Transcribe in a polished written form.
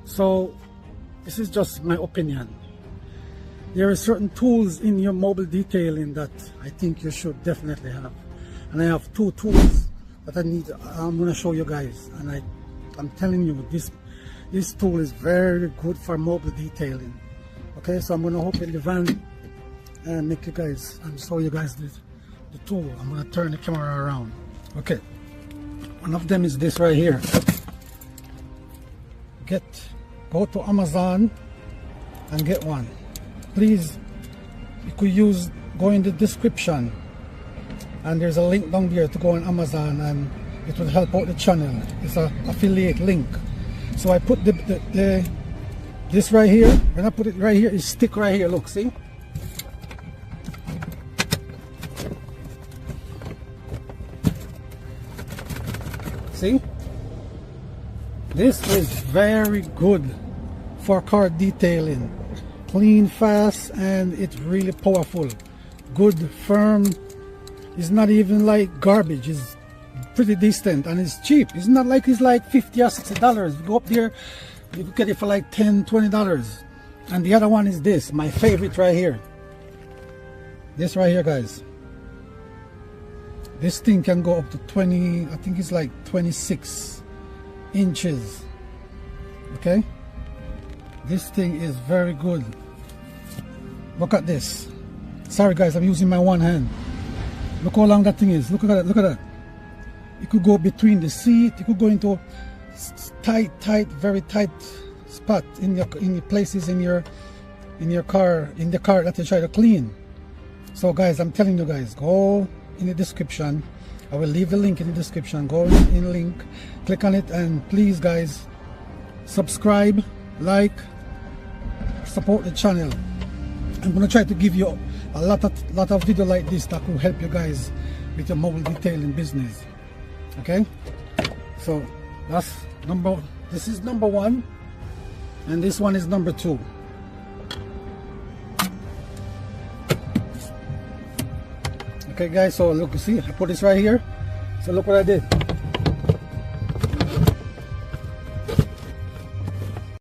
So this is just my opinion. There are certain tools in your mobile detailing that I think you should definitely have, and I have two tools that I'm going to show you guys, and I'm telling you, this tool is very good for mobile detailing. Okay, so I'm going to open the van and make you guys and show you guys the tool. I'm going to turn the camera around. Okay, one of them is this right here. Go to Amazon and get one. Please, you could go in the description, and there's a link down there to go on Amazon, and it will help out the channel. It's an affiliate link. So I put this right here. When I put it right here, it stick right here. Look, see? See? This is very good for car detailing. Clean, fast, and it's really powerful. Good, firm. It's not even like garbage. It's pretty decent, and it's cheap. It's not like it's like $50 or $60. You go up there, you can get it for like $10, $20. And the other one is this, my favorite right here. This right here, guys. This thing can go up to 20, I think it's like 26 inches. Okay? This thing is very good. Look at this. Sorry guys, I'm using my one hand. Look how long that thing is. Look at that, look at that. It could go between the seat. It could go into tight, very tight spot in the places in your car, in the car that you try to clean. So guys, I'm telling you guys, go in the description. I will leave the link in the description. Go in the link, click on it, and please guys, subscribe, like, support the channel. I'm gonna try to give you a lot of video like this that will help you guys with your mobile detailing business. Okay, so this is number 1, and this one is number 2. Okay guys, so look, you see, I put this right here. So look what I did.